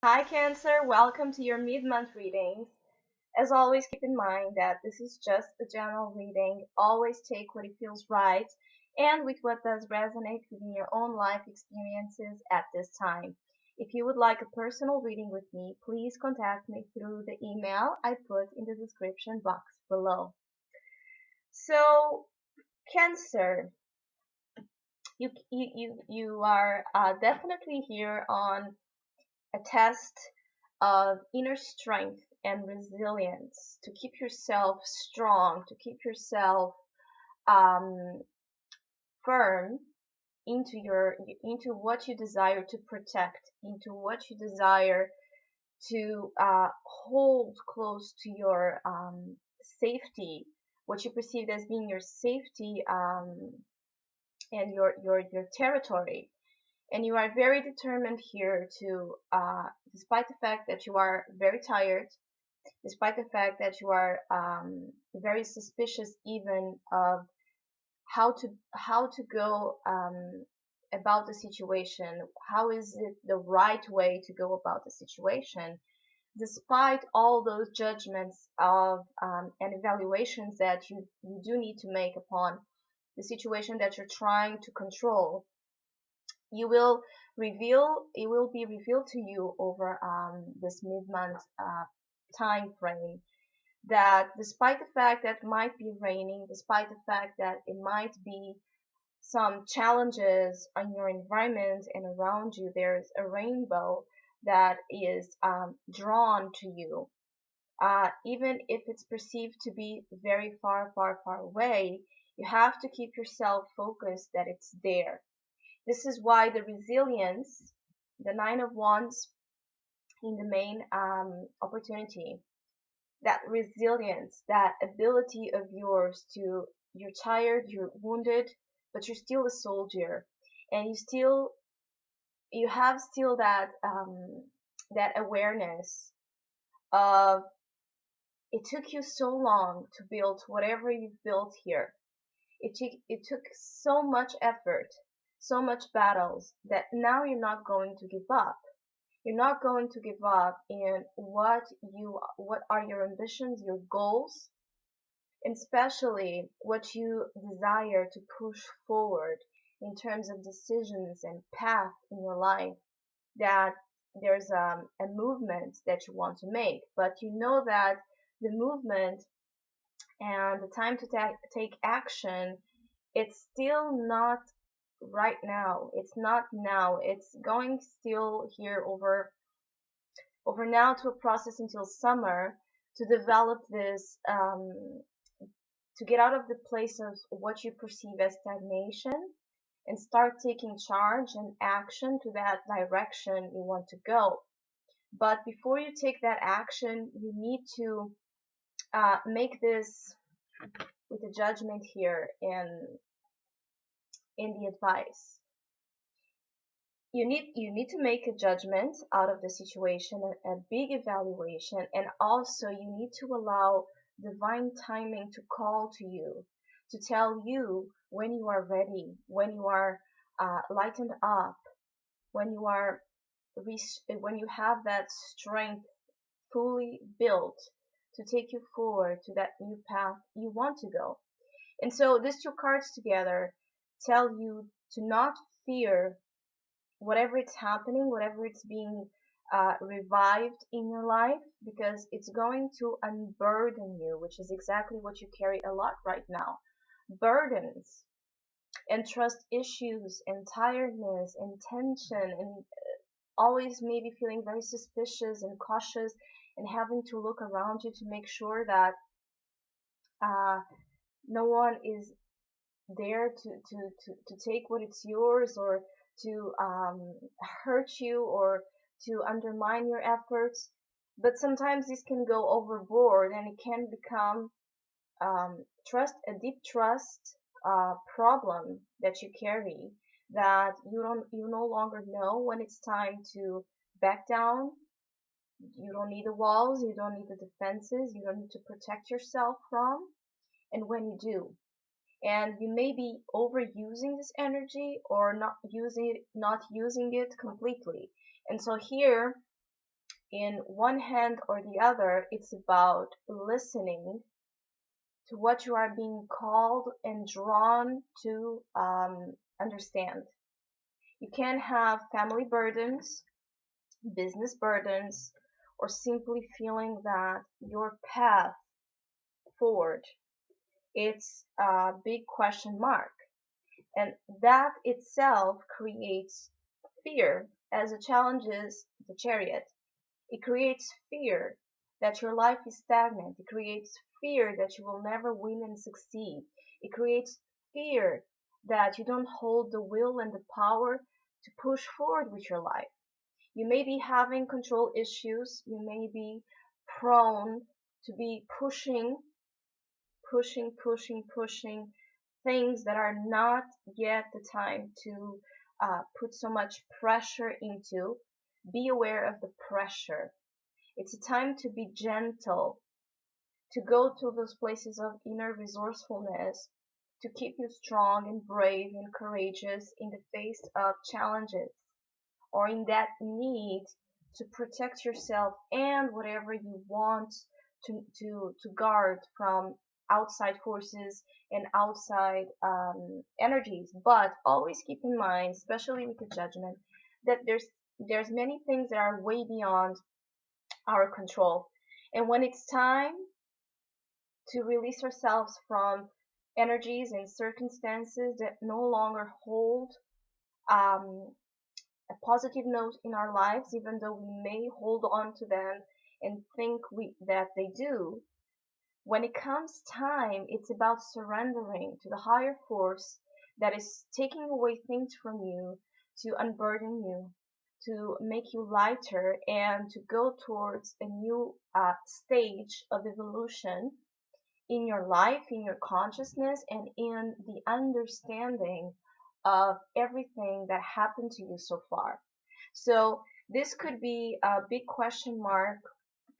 Hi Cancer, welcome to your mid-month readings. As always, keep in mind that this is just a general reading. Always take what it feels right and with what does resonate within your own life experiences at this time. If you would like a personal reading with me, please contact me through the email I put in the description box below. So, Cancer, you are definitely here on a test of inner strength and resilience to keep yourself strong, to keep yourself um, firm into what you desire to protect, into what you desire to hold close to your safety, what you perceive as being your safety and your territory. And you are very determined here to, despite the fact that you are very tired, despite the fact that you are very suspicious even of how to go about the situation, how is it the right way to go about the situation, despite all those judgments of and evaluations that you do need to make upon the situation that you're trying to control. You will it will be revealed to you over this mid-month time frame that despite the fact that it might be raining, despite the fact that it might be some challenges in your environment and around you, there's a rainbow that is drawn to you. Even if it's perceived to be very far, far, far away, you have to keep yourself focused that it's there. This is why the resilience, the Nine of Wands in the main opportunity, that resilience, that ability of yours to, you're tired, you're wounded, but you're still a soldier, and you have still that awareness of it took you so long to build whatever you've built here. It took so much effort, so much battles that now you're not going to give up. You're not going to give up in what are your ambitions, your goals, and especially what you desire to push forward in terms of decisions and path in your life, that there's a movement that you want to make, but you know that the movement and the time to take action, it's still not right now. It's not now. It's going still here over now to a process until summer to develop this, to get out of the place of what you perceive as stagnation and start taking charge and action to that direction you want to go. But before you take that action, you need to make this with a judgment here in the advice. You need to make a judgment out of the situation, a big evaluation, and also you need to allow divine timing to call to you, to tell you when you are ready, when you are lightened up, when you are when you have that strength fully built to take you forward to that new path you want to go. And so these two cards together tell you to not fear whatever it's happening, whatever it's being revived in your life, because it's going to unburden you, which is exactly what you carry a lot right now. Burdens and trust issues and tiredness and tension and always maybe feeling very suspicious and cautious and having to look around you to make sure that uh, no one is there to take what it's yours, or to hurt you, or to undermine your efforts. But sometimes this can go overboard and it can become a deep trust problem that you carry, that you no longer know when it's time to back down. You don't need the walls, you don't need the defenses, you don't need to protect yourself from, and when you do, and you may be overusing this energy or not using it completely. And so here in one hand or the other, it's about listening to what you are being called and drawn to understand. You can have family burdens, business burdens, or simply feeling that your path forward, it's a big question mark. And that itself creates fear as it challenges the chariot. It creates fear that your life is stagnant. It creates fear that you will never win and succeed. It creates fear that you don't hold the will and the power to push forward with your life. You may be having control issues. You may be prone to be pushing things that are not yet the time to put so much pressure into. Be aware of the pressure. It's a time to be gentle, to go to those places of inner resourcefulness, to keep you strong and brave and courageous in the face of challenges or in that need to protect yourself and whatever you want to guard from outside forces and outside energies. But always keep in mind, especially with the judgment, that there's many things that are way beyond our control. And when it's time to release ourselves from energies and circumstances that no longer hold um, a positive note in our lives, even though we may hold on to them and think that they do, when it comes time, it's about surrendering to the higher force that is taking away things from you to unburden you, to make you lighter, and to go towards a new stage of evolution in your life, in your consciousness, and in the understanding of everything that happened to you so far. So this could be a big question mark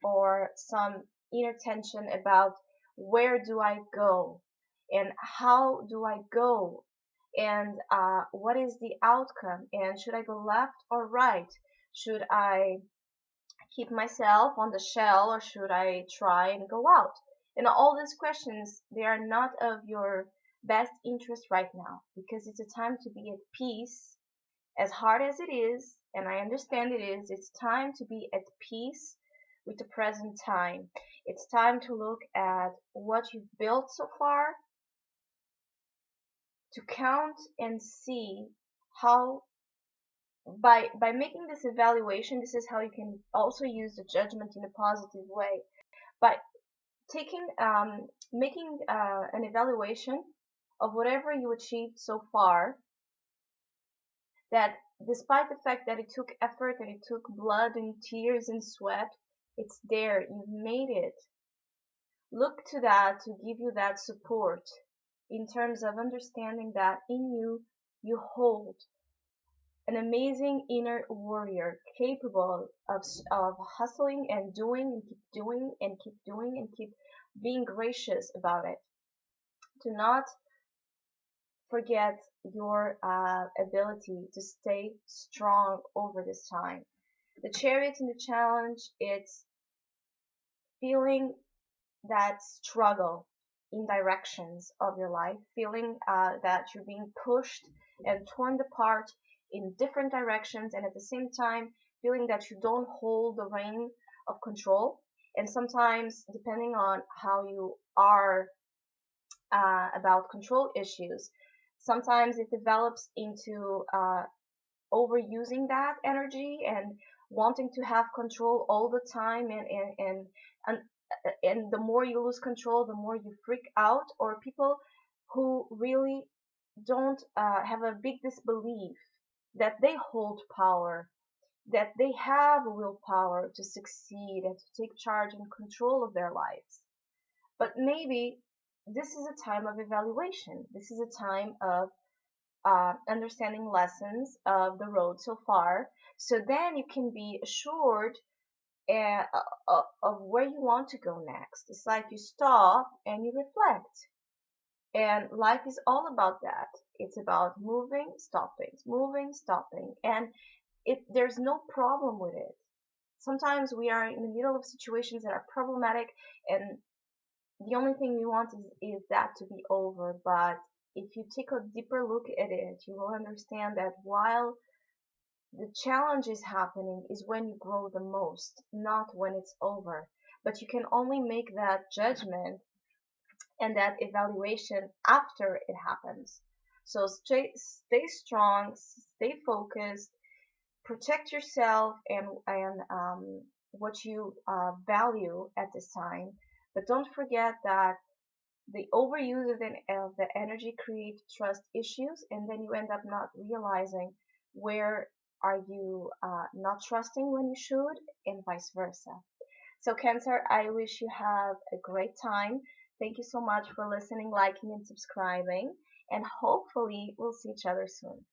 or some inner tension about where do I go and how do I go and what is the outcome and should I go left or right? Should I keep myself on the shell or should I try and go out? And all these questions, they are not of your best interest right now because it's a time to be at peace. As hard as it is, and I understand it is, it's time to be at peace with the present time. It's time to look at what you've built so far, to count and see how by making this evaluation, this is how you can also use the judgment in a positive way. By taking making an evaluation of whatever you achieved so far, that despite the fact that it took effort and it took blood and tears and sweat, it's there, you've made it. Look to that to give you that support in terms of understanding that in you you hold an amazing inner warrior capable of hustling and doing and keep doing and keep doing and keep being gracious about it. Do not forget your ability to stay strong over this time. The chariot in the challenge, it's feeling that struggle in directions of your life, feeling that you're being pushed and torn apart in different directions, and at the same time, feeling that you don't hold the rein of control. And sometimes, depending on how you are about control issues, sometimes it develops into overusing that energy and wanting to have control all the time and and the more you lose control, the more you freak out, or people who really don't have a big disbelief that they hold power, that they have willpower to succeed and to take charge and control of their lives. But maybe this is a time of evaluation. This is a time of understanding lessons of the road so far. So then you can be assured of where you want to go next. It's like you stop and you reflect. And life is all about that. It's about moving, stopping, moving, stopping. And there's no problem with it. Sometimes we are in the middle of situations that are problematic, and the only thing we want is that to be over. But if you take a deeper look at it, you will understand that while the challenge is happening is when you grow the most, not when it's over. But you can only make that judgment and that evaluation after it happens. So stay strong, stay focused, protect yourself and what you value at this time. But don't forget that the overuse of the energy creates trust issues, and then you end up not realizing where are you not trusting when you should, and vice versa. So, Cancer, I wish you have a great time. Thank you so much for listening, liking, and subscribing, and hopefully we'll see each other soon.